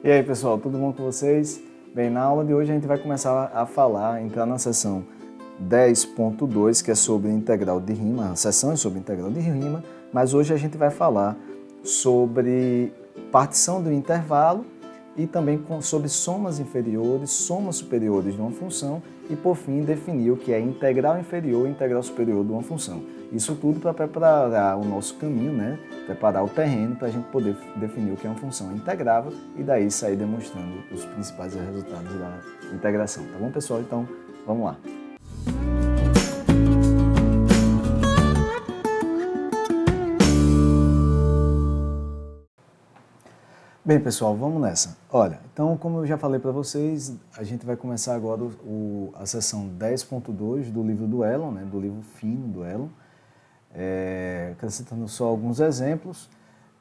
E aí, pessoal, tudo bom com vocês? Bem, na aula de hoje a gente vai começar a falar, entrar na seção 10.2, que é sobre integral de rima. A seção é sobre integral de rima, mas hoje a gente vai falar sobre partição do intervalo e também sobre somas inferiores, somas superiores de uma função e, por fim, definir o que é integral inferior e integral superior de uma função. Isso tudo para preparar o nosso caminho, né? Preparar o terreno para a gente poder definir o que é uma função integrável e daí sair demonstrando os principais resultados da integração. Tá bom, pessoal? Então, vamos lá. Bem, pessoal, vamos nessa. Olha, então, como eu já falei para vocês, a gente vai começar agora a seção 10.2 do livro do Elon, né? Do livro fino do Elon. Acrescentando só alguns exemplos,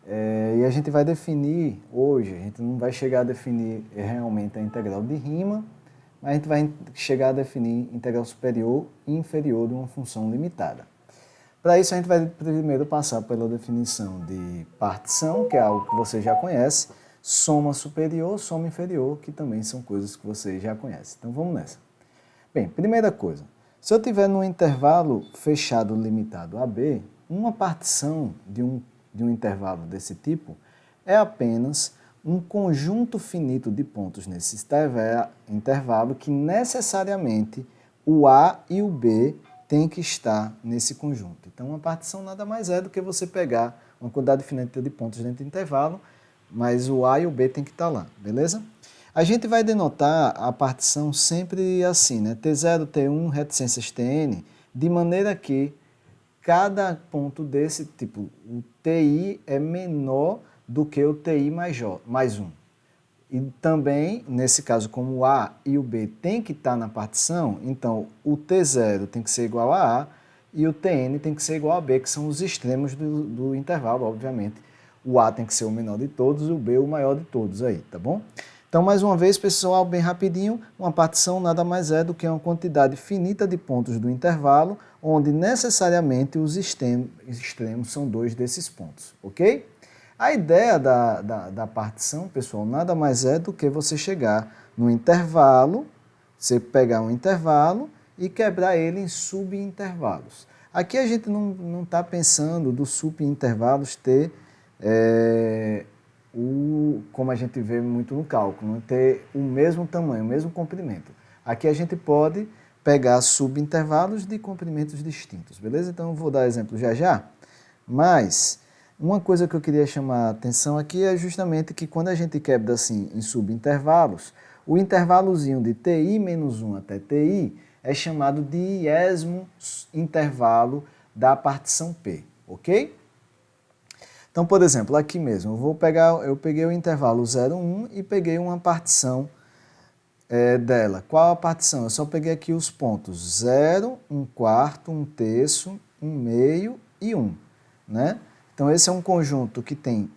e a gente vai definir hoje, a gente não vai chegar a definir realmente a integral de rima, mas a gente vai chegar a definir integral superior e inferior de uma função limitada. Para isso a gente vai primeiro passar pela definição de partição, que é algo que você já conhece, soma superior, soma inferior, que também são coisas que você já conhece. Então vamos nessa. Bem, primeira coisa. Se eu tiver num intervalo fechado limitado AB, uma partição de um intervalo desse tipo é apenas um conjunto finito de pontos nesse intervalo que necessariamente o A e o B têm que estar nesse conjunto. Então, uma partição nada mais é do que você pegar uma quantidade finita de pontos dentro do intervalo, mas o A e o B têm que estar lá, beleza? A gente vai denotar a partição sempre assim, né? T0, T1, reticências Tn, de maneira que cada ponto desse, tipo, o Ti é menor do que o Ti mais 1. E também, nesse caso, como o A e o B tem que estar na partição, então o T0 tem que ser igual a A e o Tn tem que ser igual a B, que são os extremos do intervalo, obviamente. O A tem que ser o menor de todos e o B o maior de todos aí, tá bom? Então, mais uma vez, pessoal, bem rapidinho, uma partição nada mais é do que uma quantidade finita de pontos do intervalo, onde necessariamente os extremos são dois desses pontos, ok? A ideia da partição, pessoal, nada mais é do que você chegar no intervalo, você pegar um intervalo e quebrar ele em subintervalos. Aqui a gente não está pensando dos subintervalos ter como a gente vê muito no cálculo, ter o mesmo tamanho, o mesmo comprimento. Aqui a gente pode pegar subintervalos de comprimentos distintos, beleza? Então eu vou dar exemplo já, mas uma coisa que eu queria chamar a atenção aqui é justamente que quando a gente quebra assim em subintervalos, o intervalozinho de TI menos 1 até TI é chamado de iésimo intervalo da partição P, ok? Então, por exemplo, aqui mesmo, eu peguei o intervalo 0, 1 e peguei uma partição dela. Qual a partição? Eu só peguei aqui os pontos 0, 1/4, 1/3, 1/2 e 1. Né? Então, esse é um conjunto que tem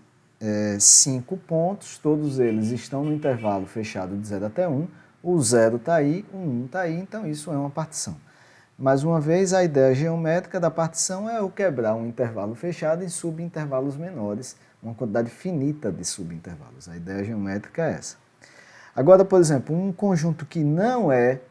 5 pontos, todos eles estão no intervalo fechado de 0 até 1. O 0 está aí, o 1 está aí, então isso é uma partição. Mais uma vez, a ideia geométrica da partição é eu quebrar um intervalo fechado em subintervalos menores, uma quantidade finita de subintervalos. A ideia geométrica é essa. Agora, por exemplo, um conjunto que não é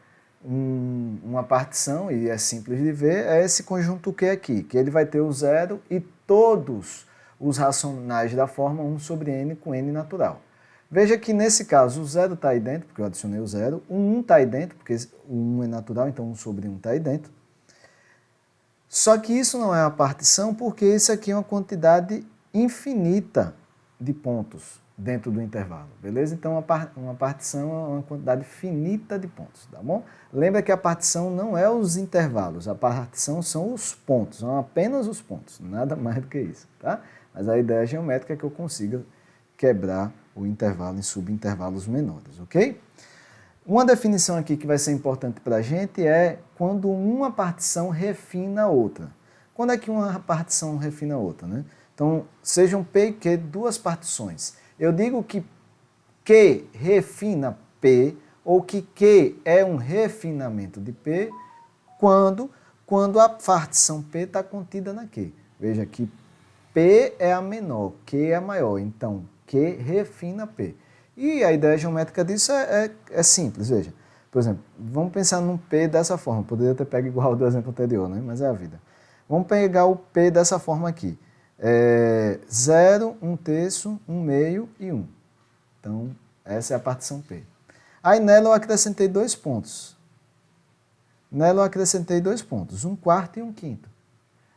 uma partição, e é simples de ver, é esse conjunto Q aqui, que ele vai ter o 0 e todos os racionais da forma 1 sobre n com n natural. Veja que nesse caso o 0 está aí dentro, porque eu adicionei o 0, o 1 está aí dentro, porque o 1 é natural, então 1 sobre 1 está aí dentro. Só que isso não é uma partição, porque isso aqui é uma quantidade infinita de pontos dentro do intervalo, beleza? Então uma partição é uma quantidade finita de pontos, tá bom? Lembra que a partição não é os intervalos, a partição são os pontos, são apenas os pontos, nada mais do que isso, tá? Mas a ideia geométrica é que eu consiga quebrar o intervalo em subintervalos menores, ok? Uma definição aqui que vai ser importante para a gente é quando uma partição refina a outra. Quando é que uma partição refina a outra, né? Então, sejam P e Q duas partições. Eu digo que Q refina P ou que Q é um refinamento de P quando a partição P está contida na Q. Veja que P é a menor, Q é a maior, então Q refina P. E a ideia geométrica disso é simples, veja. Por exemplo, vamos pensar num P dessa forma. Poderia ter pego igual do exemplo anterior, né? Mas é a vida. Vamos pegar o P dessa forma aqui. 0, 1/3, 1/2 e 1. Então, essa é a partição P. Aí nela eu acrescentei 2 pontos. Nela eu acrescentei 2 pontos, 1/4 e 1/5.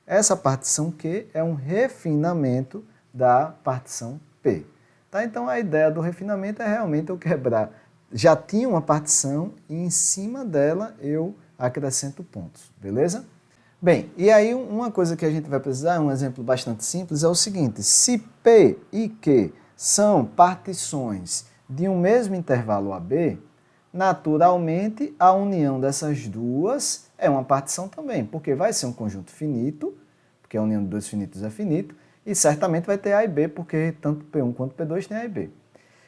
Essa partição Q é um refinamento da partição P. Tá? Então a ideia do refinamento é realmente eu quebrar. Já tinha uma partição e em cima dela eu acrescento pontos, beleza? Bem, e aí uma coisa que a gente vai precisar, um exemplo bastante simples, é o seguinte: se P e Q são partições de um mesmo intervalo AB, naturalmente a união dessas duas é uma partição também, porque vai ser um conjunto finito, porque a união de dois finitos é finito, e certamente vai ter A e B, porque tanto P1 quanto P2 tem A e B.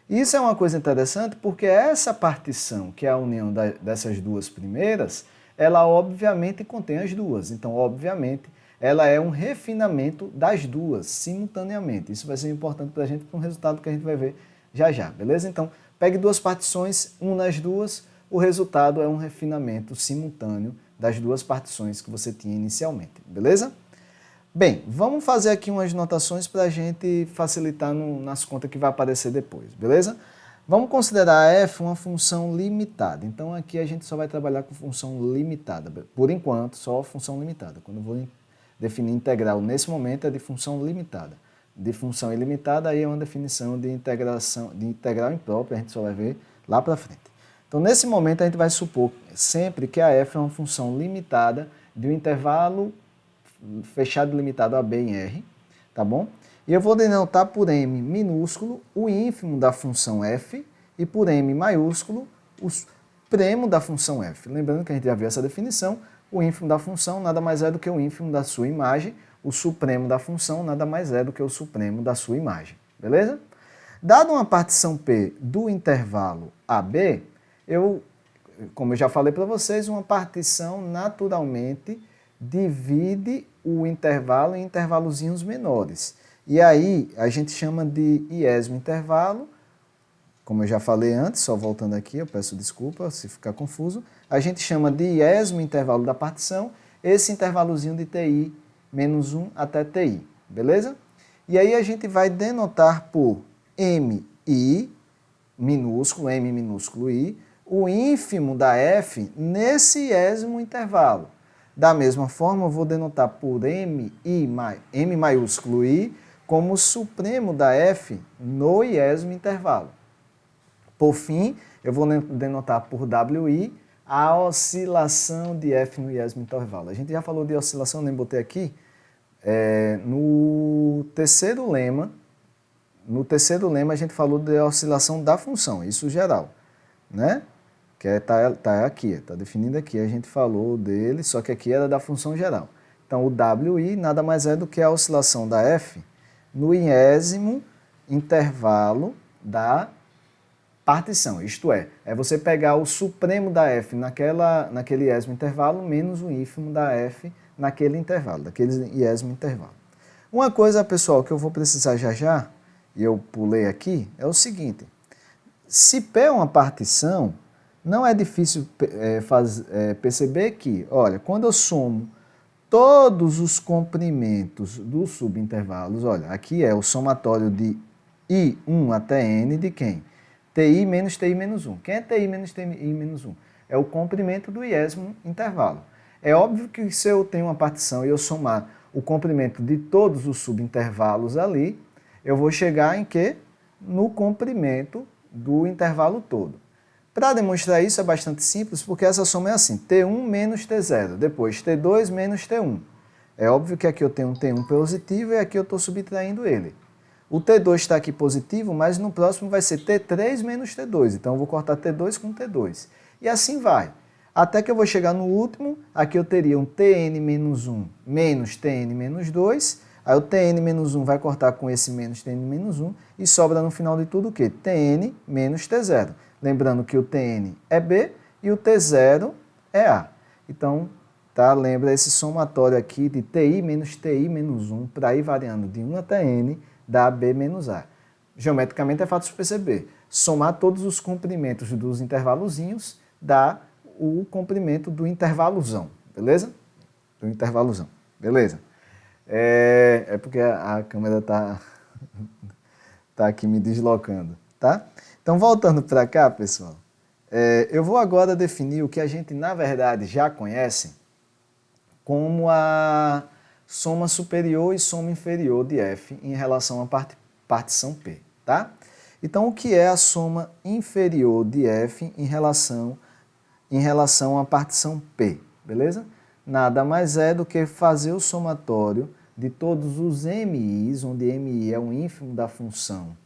Isso é uma coisa interessante porque essa partição, que é a união dessas duas primeiras, ela obviamente contém as duas. Então, obviamente, ela é um refinamento das duas simultaneamente. Isso vai ser importante para a gente, para um resultado que a gente vai ver já já, beleza? Então, pegue duas partições, una as duas, o resultado é um refinamento simultâneo das duas partições que você tinha inicialmente, beleza? Bem, vamos fazer aqui umas notações para a gente facilitar nas contas que vai aparecer depois, beleza? Vamos considerar a f uma função limitada. Então aqui a gente só vai trabalhar com função limitada. Por enquanto, só função limitada. Quando eu vou definir integral nesse momento é de função limitada. De função ilimitada aí é uma definição de integral imprópria, a gente só vai ver lá para frente. Então nesse momento a gente vai supor sempre que a f é uma função limitada de um intervalo fechado limitado a B em R, tá bom? E eu vou denotar por M minúsculo o ínfimo da função f e por M maiúsculo o supremo da função f. Lembrando que a gente já viu essa definição, o ínfimo da função nada mais é do que o ínfimo da sua imagem, o supremo da função nada mais é do que o supremo da sua imagem, beleza? Dado uma partição P do intervalo AB, como eu já falei para vocês, uma partição naturalmente divide o intervalo em intervalozinhos menores. E aí a gente chama de iésimo intervalo, como eu já falei antes, só voltando aqui, eu peço desculpa se ficar confuso, a gente chama de iésimo intervalo da partição, esse intervalozinho de TI menos 1 até TI, beleza? E aí a gente vai denotar por MI, minúsculo, M minúsculo I, o ínfimo da F nesse iésimo intervalo. Da mesma forma, eu vou denotar por M maiúsculo I como o supremo da F no iésimo intervalo. Por fim, eu vou denotar por WI a oscilação de F no iésimo intervalo. A gente já falou de oscilação, nem botei aqui. No terceiro lema a gente falou de oscilação da função, isso geral, né? Que tá aqui, está definido aqui, a gente falou dele, só que aqui era da função geral. Então, o WI nada mais é do que a oscilação da F no iésimo intervalo da partição, isto é você pegar o supremo da F naquele iésimo intervalo menos o ínfimo da F naquele intervalo, daquele iésimo intervalo. Uma coisa, pessoal, que eu vou precisar já, e eu pulei aqui, é o seguinte: se P é uma partição, não é difícil perceber que, olha, quando eu somo todos os comprimentos dos subintervalos, olha, aqui é o somatório de I1 até N de quem? TI menos TI menos 1. Quem é TI menos TI menos 1? É o comprimento do iésimo intervalo. É óbvio que se eu tenho uma partição e eu somar o comprimento de todos os subintervalos ali, eu vou chegar em quê? No comprimento do intervalo todo. Para demonstrar isso é bastante simples, porque essa soma é assim, T1 menos T0, depois T2 menos T1. É óbvio que aqui eu tenho um T1 positivo e aqui eu estou subtraindo ele. O T2 está aqui positivo, mas no próximo vai ser T3 menos T2, então eu vou cortar T2 com T2. E assim vai. Até que eu vou chegar no último, aqui eu teria um Tn menos 1 menos Tn menos 2, aí o Tn menos 1 vai cortar com esse menos Tn menos 1, e sobra no final de tudo o quê? Tn menos T0. Lembrando que o Tn é B e o T0 é A. Então, tá, lembra esse somatório aqui de Ti menos 1, para ir variando de 1 até N, dá B menos A. Geometricamente é fácil de perceber. somar todos os comprimentos dos intervalozinhos dá o comprimento do intervalozão, beleza? Do intervalozão, beleza? É porque a câmera tá aqui me deslocando, tá? Então, voltando para cá, pessoal, eu vou agora definir o que a gente, na verdade, já conhece como a soma superior e soma inferior de F em relação à partição P, tá? Então, o que é a soma inferior de F em relação à partição P, beleza? Nada mais é do que fazer o somatório de todos os MIs, onde MI é o ínfimo da função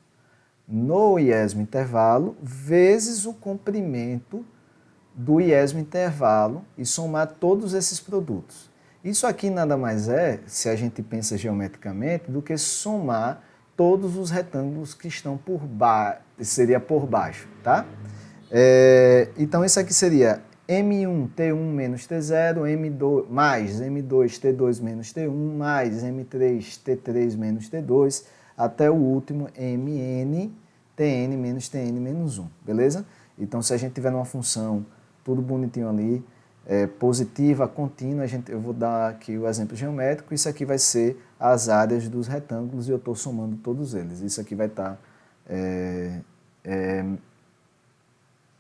no iésimo intervalo, vezes o comprimento do iésimo intervalo e somar todos esses produtos. Isso aqui nada mais é, se a gente pensa geometricamente, do que somar todos os retângulos que estão por baixo, seria por baixo, tá? Então isso aqui seria M1 T1 menos T0, M2 mais M2 T2 menos T1, mais M3 T3 menos T2, até o último MN Tn menos Tn menos 1, beleza? Então se a gente tiver uma função tudo bonitinho ali, positiva, contínua, eu vou dar aqui o exemplo geométrico, isso aqui vai ser as áreas dos retângulos e eu estou somando todos eles. Isso aqui vai estar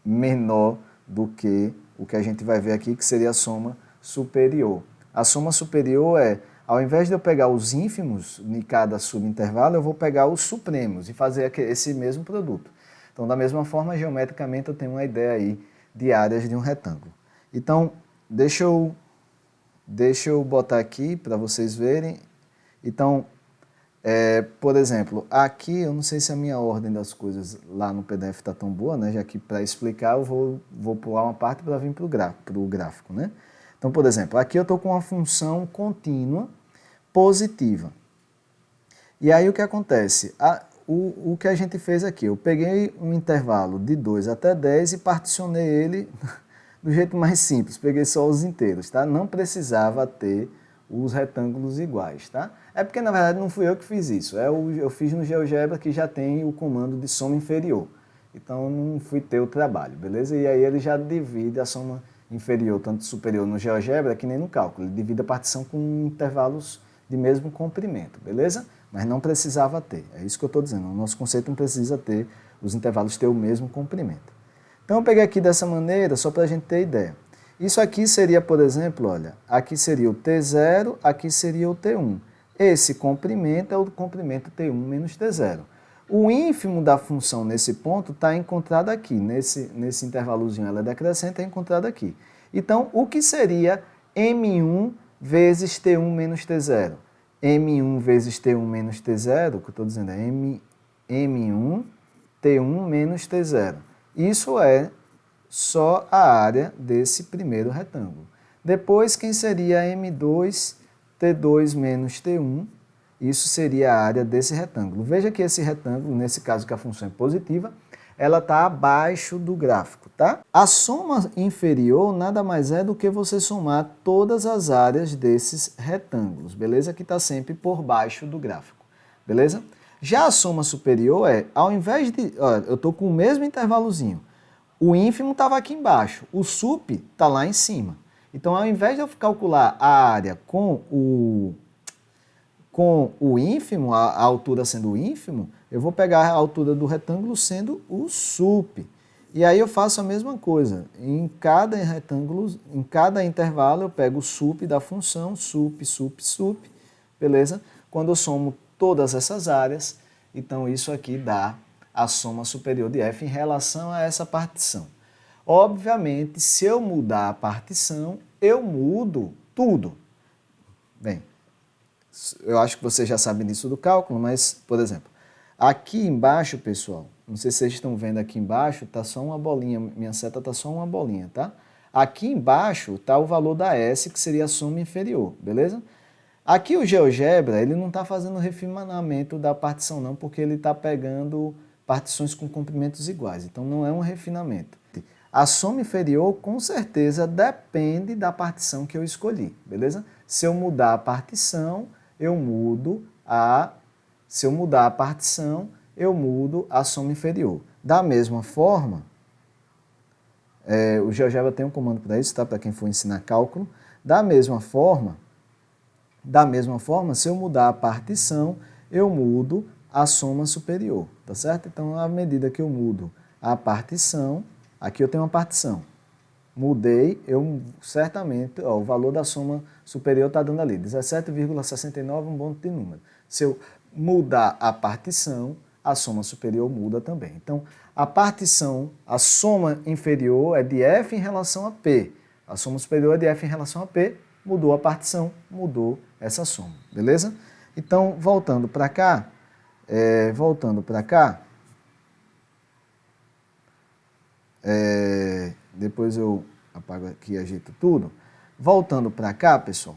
menor do que o que a gente vai ver aqui, que seria a soma superior. A soma superior ao invés de eu pegar os ínfimos em cada subintervalo, eu vou pegar os supremos e fazer esse mesmo produto. Então, da mesma forma, geometricamente, eu tenho uma ideia aí de áreas de um retângulo. Então, deixa eu botar aqui para vocês verem. Então, por exemplo, aqui, eu não sei se a minha ordem das coisas lá no PDF está tão boa, né? Já que para explicar eu vou pular uma parte para vir para o gráfico, né? Então, por exemplo, aqui eu estou com uma função contínua positiva. E aí o que acontece? O que a gente fez aqui, eu peguei um intervalo de 2 até 10 e particionei ele do jeito mais simples, peguei só os inteiros, tá? Não precisava ter os retângulos iguais, tá? É porque, na verdade, não fui eu que fiz isso, eu fiz no GeoGebra que já tem o comando de soma inferior. Então, eu não fui ter o trabalho, beleza? E aí ele já divide a soma inferior, tanto superior no GeoGebra, que nem no cálculo. Ele divide a partição com intervalos de mesmo comprimento, beleza? Mas não precisava ter, é isso que eu estou dizendo. O nosso conceito não precisa ter, os intervalos ter o mesmo comprimento. Então, eu peguei aqui dessa maneira, só para a gente ter ideia. Isso aqui seria, por exemplo, olha, aqui seria o T0, aqui seria o T1. Esse comprimento é o comprimento T1 menos T0. O ínfimo da função nesse ponto está encontrado aqui, nesse intervalozinho ela é decrescente, é encontrado aqui. Então, o que seria M1 vezes T1 menos T0? M1 vezes T1 menos T0, o que eu estou dizendo é M1 T1 menos T0. Isso é só a área desse primeiro retângulo. Depois, quem seria M2 T2 menos T1? Isso seria a área desse retângulo. Veja que esse retângulo, nesse caso que a função é positiva, ela está abaixo do gráfico, tá? A soma inferior nada mais é do que você somar todas as áreas desses retângulos, beleza? Que está sempre por baixo do gráfico, beleza? Já a soma superior ao invés de... Olha, eu estou com o mesmo intervalozinho. O ínfimo estava aqui embaixo, o sup está lá em cima. Então, ao invés de eu calcular a área com o ínfimo, a altura sendo o ínfimo, eu vou pegar a altura do retângulo sendo o sup. E aí eu faço a mesma coisa. Em cada retângulo, em cada intervalo, eu pego o sup da função, sup, beleza? Quando eu somo todas essas áreas, então isso aqui dá a soma superior de F em relação a essa partição. Obviamente, se eu mudar a partição, eu mudo tudo. Bem, eu acho que você já sabe disso do cálculo, mas, por exemplo, aqui embaixo, pessoal, não sei se vocês estão vendo aqui embaixo, está só uma bolinha, minha seta está só uma bolinha, tá? Aqui embaixo está o valor da S, que seria a soma inferior, beleza? Aqui o GeoGebra, ele não está fazendo refinamento da partição não, porque ele está pegando partições com comprimentos iguais, então não é um refinamento. A soma inferior, com certeza, depende da partição que eu escolhi, beleza? Se eu mudar a partição, eu mudo a... Se eu mudar a partição, eu mudo a soma inferior. Da mesma forma, o GeoGebra tem um comando para isso, tá? Para quem for ensinar cálculo. Da mesma forma, se eu mudar a partição, eu mudo a soma superior, tá certo? Então, à medida que eu mudo a partição, aqui eu tenho uma partição. Mudei, eu certamente, ó, o valor da soma superior está dando ali, 17,69, um monte de número. Se eu mudar a partição, a soma superior muda também. Então, a partição, a soma inferior é de F em relação a P. A soma superior é de F em relação a P, mudou a partição, mudou essa soma, beleza? Então, voltando para cá, depois eu apago aqui e ajeito tudo. Voltando para cá, pessoal,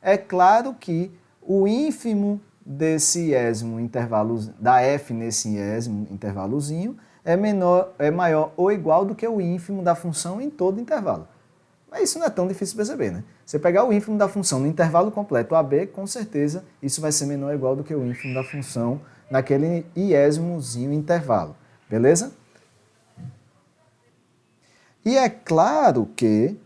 é claro que o ínfimo desse iésimo intervalo, da f nesse iésimo intervalozinho, é maior ou igual do que o ínfimo da função em todo intervalo. Mas isso não é tão difícil de perceber, né? Você pegar o ínfimo da função no intervalo completo AB, com certeza isso vai ser menor ou igual do que o ínfimo da função naquele iésimozinho intervalo, beleza? E é claro que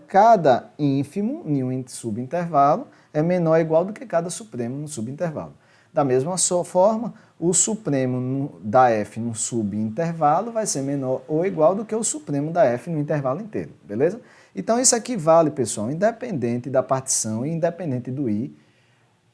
cada ínfimo em um subintervalo é menor ou igual do que cada supremo no subintervalo. Da mesma forma, o supremo da f no subintervalo vai ser menor ou igual do que o supremo da f no intervalo inteiro, beleza? Então isso aqui vale, pessoal, independente da partição e independente do i.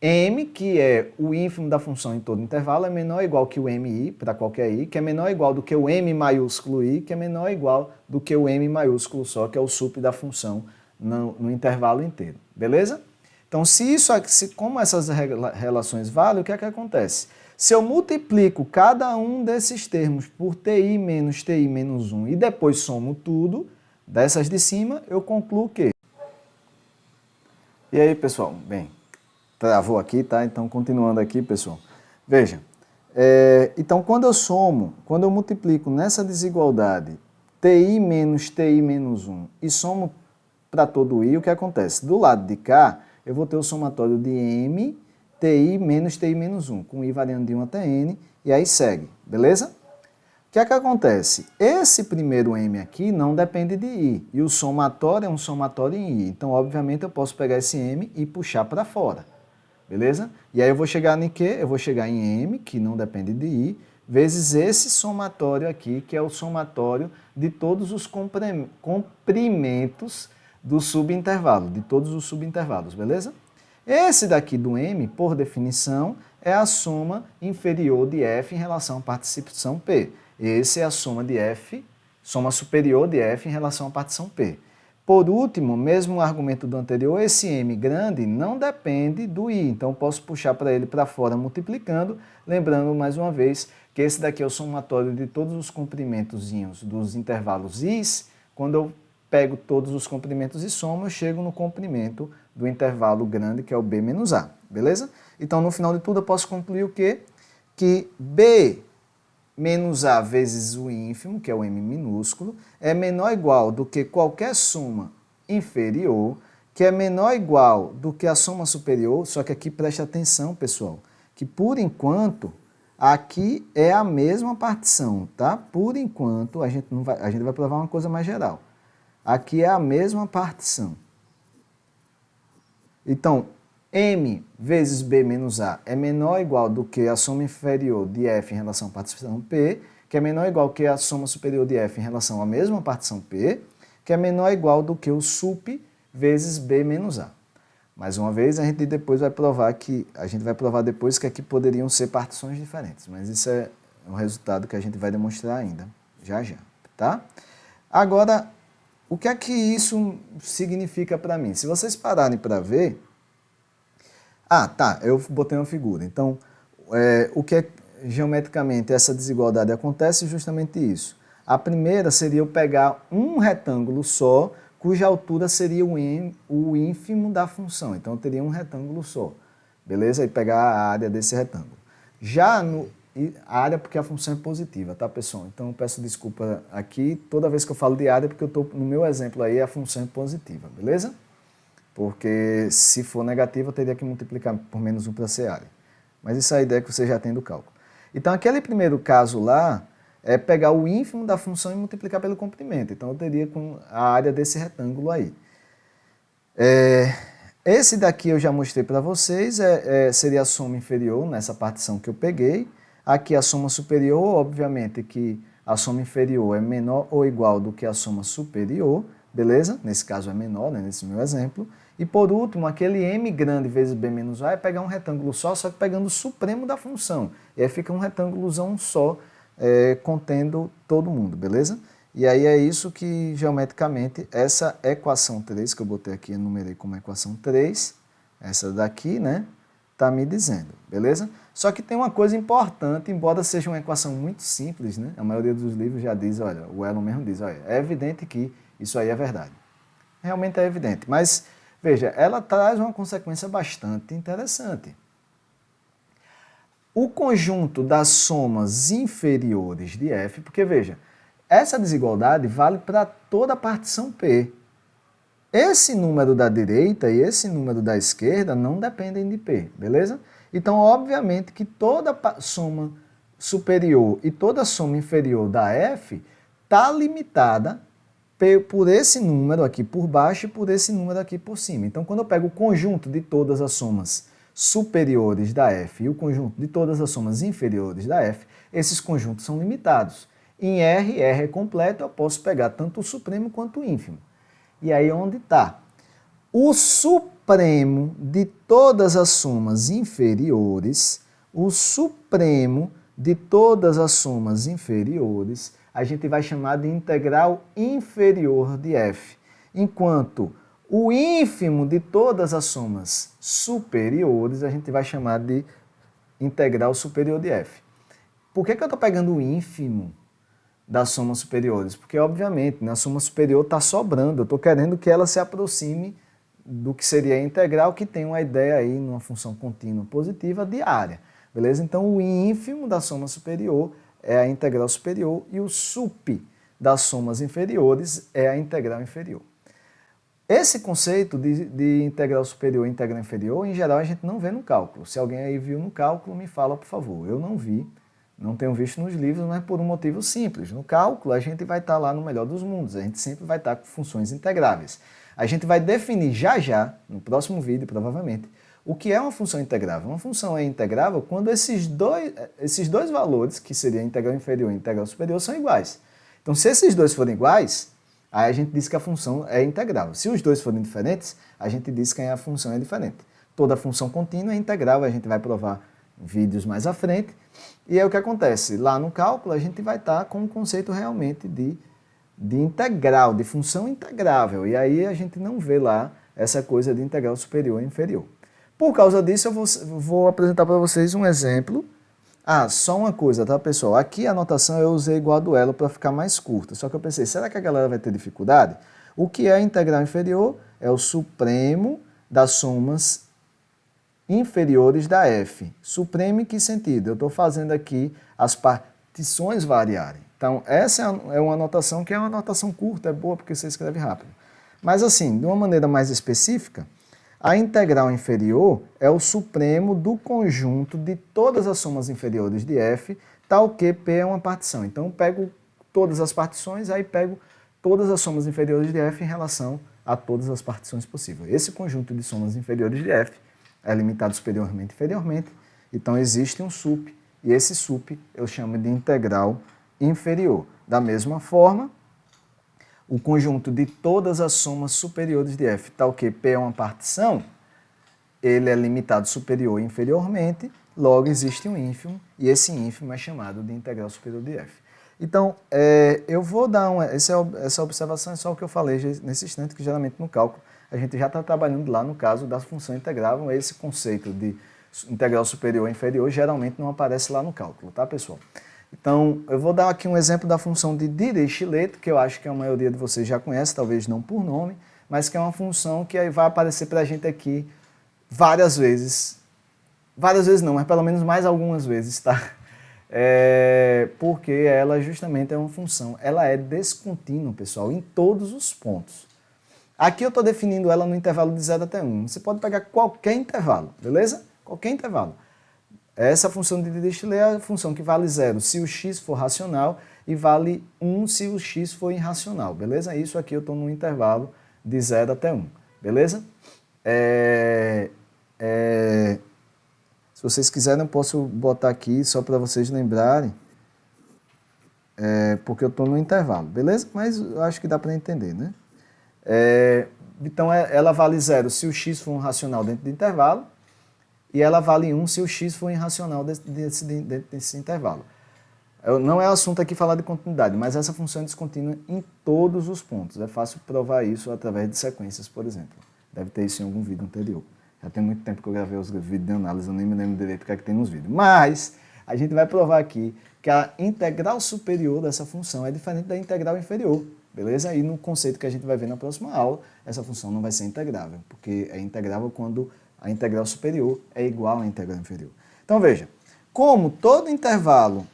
M, que é o ínfimo da função em todo intervalo, é menor ou igual que o mi para qualquer i, que é menor ou igual do que o m maiúsculo i, que é menor ou igual do que o m maiúsculo só, que é o sup da função no intervalo inteiro, beleza? Então, como essas relações valem, o que é que acontece? Se eu multiplico cada um desses termos por ti menos 1 e depois somo tudo, dessas de cima, eu concluo que... E aí, pessoal? Bem, travou aqui, tá? Então, continuando aqui, pessoal. Veja, então, quando eu multiplico nessa desigualdade ti menos 1 e somo para todo i, o que acontece? Do lado de cá, eu vou ter o somatório de m, ti menos 1, com i variando de 1 até n, e aí segue, beleza? O que é que acontece? Esse primeiro m aqui não depende de i, e o somatório é um somatório em i. Então, obviamente, eu posso pegar esse m e puxar para fora, beleza? E aí eu vou chegar em quê? Eu vou chegar em m, que não depende de i, vezes esse somatório aqui, que é o somatório de todos os comprimentos do subintervalo, de todos os subintervalos, beleza? Esse daqui do m, por definição, é a soma inferior de f em relação à partição p. Esse é a soma de f, soma superior de f em relação à partição p. Por último, mesmo o argumento do anterior, esse m grande não depende do i, então posso puxar para ele para fora multiplicando, lembrando mais uma vez que esse daqui é o somatório de todos os comprimentozinhos dos intervalos i's. Quando eu pego todos os comprimentos e somo, eu chego no comprimento do intervalo grande, que é o b menos a, beleza? Então, no final de tudo, eu posso concluir o quê? Que b menos a vezes o ínfimo, que é o m minúsculo, é menor ou igual do que qualquer soma inferior, que é menor ou igual do que a soma superior, só que aqui preste atenção, pessoal, que por enquanto, aqui é a mesma partição, tá? Por enquanto, a gente vai provar uma coisa mais geral. Aqui é a mesma partição. Então, m vezes b menos a é menor ou igual do que a soma inferior de f em relação à partição p, que é menor ou igual que a soma superior de f em relação à mesma partição p, que é menor ou igual do que o sup vezes b menos a. Mais uma vez, a gente depois vai provar depois que aqui poderiam ser partições diferentes, mas isso é um resultado que a gente vai demonstrar ainda, já, tá? Agora, o que é que isso significa para mim? Se vocês pararem para ver... Ah, tá, eu botei uma figura. Então, o que é geometricamente essa desigualdade acontece? Justamente isso. A primeira seria eu pegar um retângulo só, cuja altura seria o ínfimo da função. Então, eu teria um retângulo só, beleza? E pegar a área desse retângulo. Já a área porque a função é positiva, tá, pessoal? Então, eu peço desculpa aqui, toda vez que eu falo de área, porque eu estou no meu exemplo aí, a função é positiva, beleza? Porque se for negativa, eu teria que multiplicar por menos 1 para ser área. Mas isso é a ideia que você já tem do cálculo. Então, aquele primeiro caso lá é pegar o ínfimo da função e multiplicar pelo comprimento. Então, eu teria com a área desse retângulo aí. Esse daqui eu já mostrei para vocês, seria a soma inferior nessa partição que eu peguei. Aqui a soma superior, obviamente que a soma inferior é menor ou igual do que a soma superior, beleza? Nesse caso é menor, né, nesse meu exemplo. E por último, aquele m grande vezes b menos a é pegar um retângulo só que pegando o supremo da função. E aí fica um retângulozão só, contendo todo mundo, beleza? E aí é isso que, geometricamente, essa equação 3, que eu botei aqui, enumerei como equação 3, essa daqui, né, tá me dizendo, beleza? Só que tem uma coisa importante, embora seja uma equação muito simples, né, a maioria dos livros já diz, olha, o Elon mesmo diz, olha, é evidente que isso aí é verdade. Realmente é evidente, mas, veja, ela traz uma consequência bastante interessante. O conjunto das somas inferiores de f, porque, veja, essa desigualdade vale para toda a partição P. Esse número da direita e esse número da esquerda não dependem de P, beleza? Então, obviamente que toda soma superior e toda soma inferior da F está limitada por esse número aqui por baixo e por esse número aqui por cima. Então, quando eu pego o conjunto de todas as somas superiores da F e o conjunto de todas as somas inferiores da F, esses conjuntos são limitados. Em R é completo, eu posso pegar tanto o supremo quanto o ínfimo. E aí onde está? O supremo de todas as somas inferiores, a gente vai chamar de integral inferior de f. Enquanto o ínfimo de todas as somas superiores, a gente vai chamar de integral superior de f. Por que eu estou pegando o ínfimo das somas superiores? Porque, obviamente, na soma superior está sobrando. Eu estou querendo que ela se aproxime do que seria a integral, que tem uma ideia aí, numa função contínua positiva, de área. Beleza? Então, o ínfimo da soma superior é a integral superior e o sup das somas inferiores é a integral inferior. Esse conceito de integral superior e integral inferior, em geral, a gente não vê no cálculo. Se alguém aí viu no cálculo, me fala, por favor. Eu não vi. Não tenho visto nos livros, mas por um motivo simples. No cálculo, a gente vai estar lá no melhor dos mundos. A gente sempre vai estar com funções integráveis. A gente vai definir já, no próximo vídeo, provavelmente, o que é uma função integrável. Uma função é integrável quando esses dois valores, que seria a integral inferior e a integral superior, são iguais. Então, se esses dois forem iguais, aí a gente diz que a função é integrável. Se os dois forem diferentes, a gente diz que a função é diferente. Toda função contínua é integrável, a gente vai provar vídeos mais à frente. E aí o que acontece? Lá no cálculo a gente vai estar com o conceito realmente de integral, de função integrável. E aí a gente não vê lá essa coisa de integral superior e inferior. Por causa disso eu vou apresentar para vocês um exemplo. Ah, só uma coisa, tá, pessoal? Aqui a anotação eu usei igual a duelo para ficar mais curta. Só que eu pensei, será que a galera vai ter dificuldade? O que é a integral inferior? É o supremo das somas inferiores da f. Supremo em que sentido? Eu estou fazendo aqui as partições variarem. Então, essa é uma anotação que é uma anotação curta, é boa porque você escreve rápido. Mas assim, de uma maneira mais específica, a integral inferior é o supremo do conjunto de todas as somas inferiores de f, tal que P é uma partição. Então, eu pego todas as partições, aí pego todas as somas inferiores de f em relação a todas as partições possíveis. Esse conjunto de somas inferiores de f é limitado superiormente e inferiormente, então existe um sup, e esse sup eu chamo de integral inferior. Da mesma forma, o conjunto de todas as somas superiores de f, tal que P é uma partição, ele é limitado superior e inferiormente, logo existe um ínfimo, e esse ínfimo é chamado de integral superior de f. Então, eu vou dar essa observação é só o que eu falei nesse instante, que geralmente no cálculo a gente já está trabalhando lá no caso da função integrável, esse conceito de integral superior e inferior geralmente não aparece lá no cálculo, tá, pessoal? Então, eu vou dar aqui um exemplo da função de Dirichlet, que eu acho que a maioria de vocês já conhece, talvez não por nome, mas que é uma função que vai aparecer para a gente aqui várias vezes não, mas pelo menos mais algumas vezes, tá? Porque ela justamente é uma função, ela é descontínua, pessoal, em todos os pontos. Aqui eu estou definindo ela no intervalo de 0 até 1. Você pode pegar qualquer intervalo, beleza? Qualquer intervalo. essa função de Dirichlet é a função que vale 0 se o x for racional e vale 1 se o x for irracional, beleza? Isso aqui eu estou no intervalo de 0 até 1, beleza? Se vocês quiserem, eu posso botar aqui só para vocês lembrarem, porque eu estou no intervalo, beleza? Mas eu acho que dá para entender, né? Então, ela vale 0 se o x for um racional dentro do intervalo, e ela vale 1 se o x for irracional dentro desse intervalo. Não é assunto aqui falar de continuidade, mas essa função é descontínua em todos os pontos. É fácil provar isso através de sequências, por exemplo. Deve ter isso em algum vídeo anterior. Já tem muito tempo que eu gravei os vídeos de análise, eu nem me lembro direito o que é que tem nos vídeos. Mas a gente vai provar aqui que a integral superior dessa função é diferente da integral inferior, beleza? E no conceito que a gente vai ver na próxima aula, essa função não vai ser integrável, porque é integrável quando a integral superior é igual à integral inferior. Então veja, como todo intervalo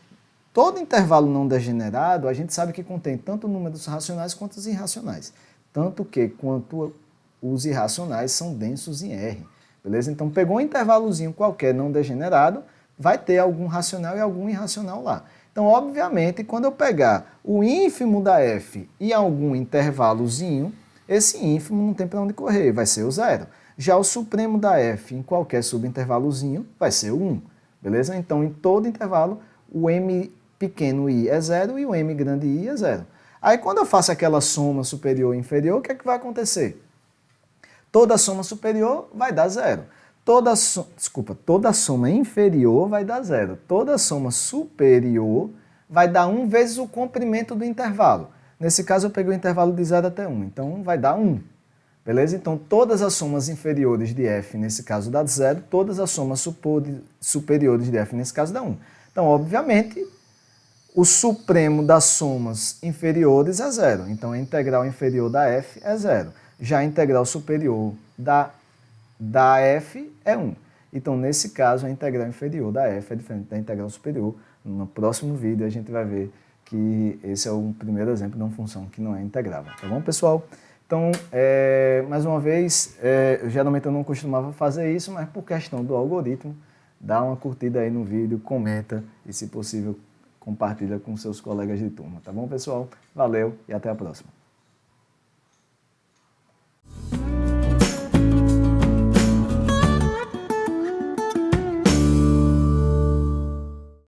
não degenerado, a gente sabe que contém tanto números racionais quanto os irracionais. Tanto que quanto os irracionais são densos em R. Beleza? Então pegou um intervalozinho qualquer não degenerado, vai ter algum racional e algum irracional lá. Então, obviamente, quando eu pegar o ínfimo da f e algum intervalozinho, esse ínfimo não tem para onde correr, vai ser o 0. Já o supremo da f em qualquer subintervalozinho vai ser o 1. Beleza? Então, em todo intervalo, o m pequeno i é 0 e o m grande i é 0. Aí, quando eu faço aquela soma superior e inferior, o que é que vai acontecer? Toda soma superior vai dar 0. Toda soma inferior vai dar 0. Toda soma superior vai dar 1 vezes o comprimento do intervalo. Nesse caso, eu peguei o intervalo de 0 até 1, então vai dar 1. Beleza? Então, todas as somas inferiores de f, nesse caso, dá 0. Todas as somas superiores de f, nesse caso, dá 1. Então, obviamente, o supremo das somas inferiores é 0. Então, a integral inferior da f é 0. Já a integral superior da f é 1. Então, nesse caso, a integral inferior da f é diferente da integral superior. No próximo vídeo, a gente vai ver que esse é o primeiro exemplo de uma função que não é integrável. Tá bom, pessoal? Então, mais uma vez, geralmente eu não costumava fazer isso, mas por questão do algoritmo, dá uma curtida aí no vídeo, comenta e, se possível, compartilha com seus colegas de turma. Tá bom, pessoal? Valeu e até a próxima.